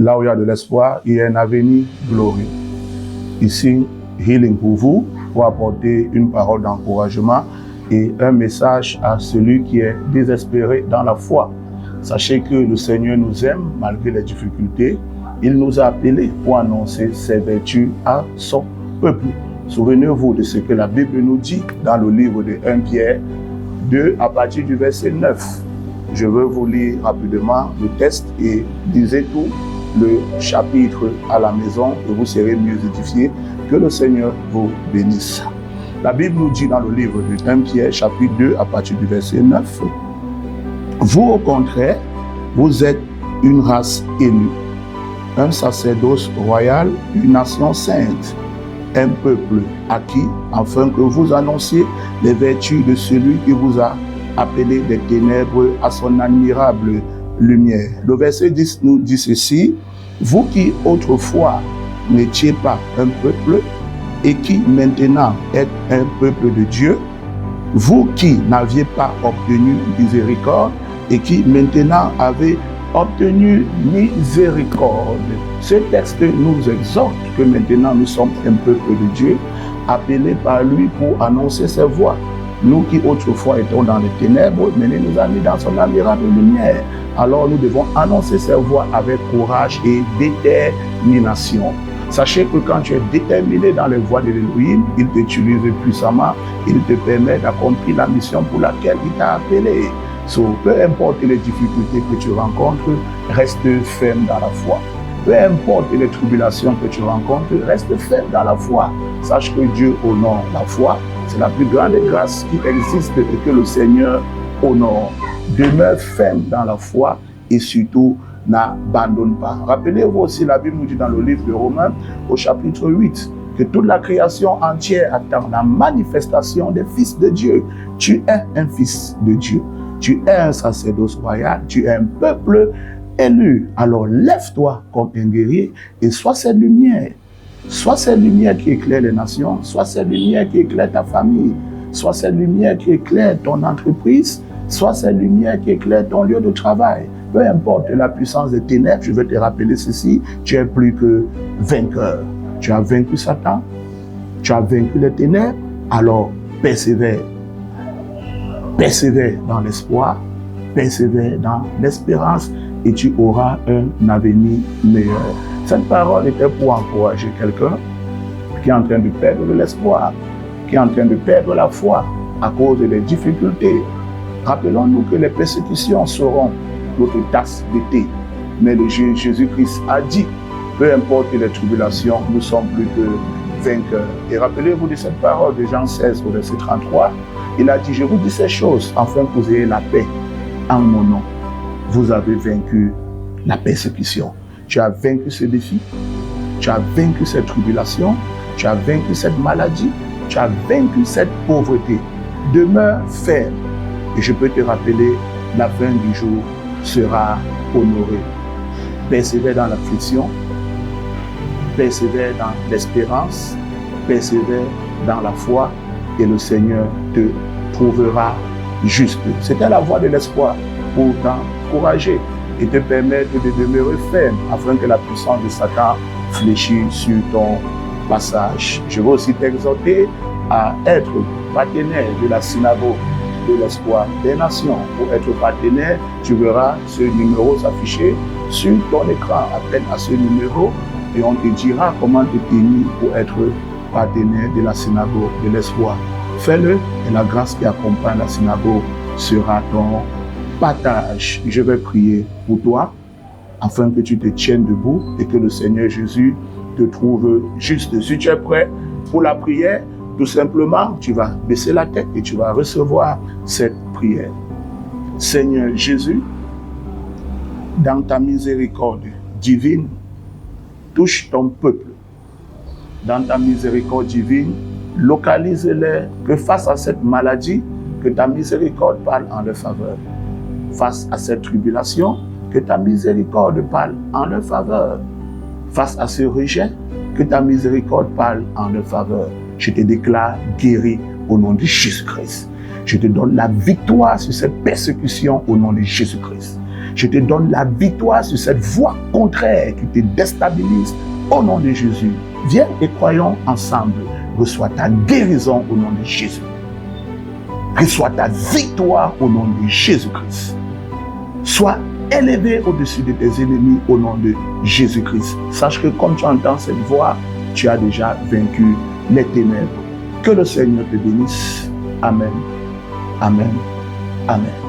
Là où il y a de l'espoir, il y a un avenir glorieux. Ici, Healing pour vous, pour apporter une parole d'encouragement et un message à celui qui est désespéré dans la foi. Sachez que le Seigneur nous aime malgré les difficultés. Il nous a appelés pour annoncer ses vertus à son peuple. Souvenez-vous de ce que la Bible nous dit dans le livre de 1 Pierre 2 à partir du verset 9. Je veux vous lire rapidement le texte et lisez tout le chapitre à la maison et vous serez mieux édifiés. Que le Seigneur vous bénisse. La Bible nous dit dans le livre de 1 Pierre chapitre 2 à partir du verset 9. Vous au contraire, vous êtes une race élue, un sacerdoce royal, une nation sainte, un peuple acquis, afin que vous annonciez les vertus de celui qui vous a appelé des ténèbres à son admirable lumière. Le verset 10 nous dit ceci: vous qui autrefois n'étiez pas un peuple et qui maintenant êtes un peuple de Dieu, vous qui n'aviez pas obtenu miséricorde et qui maintenant avez obtenu miséricorde. Ce texte nous exhorte que maintenant nous sommes un peuple de Dieu, appelés par lui pour annoncer ses voies. Nous qui autrefois étions dans les ténèbres, maintenant nous a mis dans son admirable lumière. Alors nous devons annoncer ses voies avec courage et détermination. Sachez que quand tu es déterminé dans les voies de l'Élohim, il t'utilise puissamment, il te permet d'accomplir la mission pour laquelle il t'a appelé. Peu importe les difficultés que tu rencontres, reste ferme dans la foi. Peu importe les tribulations que tu rencontres, reste ferme dans la foi. Sache que Dieu honore la foi. C'est la plus grande grâce qui existe et que le Seigneur honore. Demeure ferme dans la foi et surtout n'abandonne pas. Rappelez-vous aussi, la Bible nous dit dans le livre de Romains, au chapitre 8, que toute la création entière attend la manifestation des fils de Dieu. Tu es un fils de Dieu. Tu es un sacerdoce royal. Tu es un peuple élu. Alors lève-toi comme un guerrier et sois cette lumière. Sois cette lumière qui éclaire les nations. Sois cette lumière qui éclaire ta famille. Sois cette lumière qui éclaire ton entreprise. Sois cette lumière qui éclaire ton lieu de travail. Peu importe la puissance des ténèbres, je vais te rappeler ceci, tu es plus que vainqueur. Tu as vaincu Satan, tu as vaincu les ténèbres, alors persévère. Persévère dans l'espoir, persévère dans l'espérance et tu auras un avenir meilleur. Cette parole était pour encourager quelqu'un qui est en train de perdre de l'espoir, qui est en train de perdre la foi à cause des difficultés. Rappelons-nous que les persécutions seront notre tasse de thé. Mais le Jésus-Christ a dit, peu importe les tribulations, nous sommes plus que vainqueurs. Et rappelez-vous de cette parole de Jean 16 au verset 33. Il a dit, je vous dis ces choses afin que vous ayez la paix en mon nom. Vous avez vaincu la persécution. Tu as vaincu ce défi. Tu as vaincu cette tribulation. Tu as vaincu cette maladie. Tu as vaincu cette pauvreté. Demeure ferme. Et je peux te rappeler, la fin du jour sera honorée. Persévère dans l'affliction, persévère dans l'espérance, persévère dans la foi et le Seigneur te trouvera juste. C'était la voie de l'espoir pour t'encourager et te permettre de demeurer ferme afin que la puissance de Satan fléchisse sur ton passage. Je veux aussi t'exhorter à être partenaire de la synagogue de l'espoir des nations. Pour être partenaire, tu verras ce numéro s'afficher sur ton écran. Appelle à ce numéro et on te dira comment te tenir pour être partenaire de la synagogue de l'espoir. Fais-le et la grâce qui accompagne la synagogue sera ton partage. Je vais prier pour toi afin que tu te tiennes debout et que le Seigneur Jésus te trouve juste. Si tu es prêt pour la prière, tout simplement, tu vas baisser la tête et tu vas recevoir cette prière. Seigneur Jésus, dans ta miséricorde divine, touche ton peuple. Dans ta miséricorde divine, localise-les que face à cette maladie, que ta miséricorde parle en leur faveur. Face à cette tribulation, que ta miséricorde parle en leur faveur. Face à ce rejet, que ta miséricorde parle en leur faveur. Je te déclare guéri au nom de Jésus-Christ. Je te donne la victoire sur cette persécution au nom de Jésus-Christ. Je te donne la victoire sur cette voie contraire qui te déstabilise au nom de Jésus. Viens et croyons ensemble. Reçois ta guérison au nom de Jésus. Reçois ta victoire au nom de Jésus-Christ. Sois élevé au-dessus de tes ennemis au nom de Jésus-Christ. Sache que comme tu entends cette voix, tu as déjà vaincu les ténèbres. Que le Seigneur te bénisse. Amen. Amen. Amen.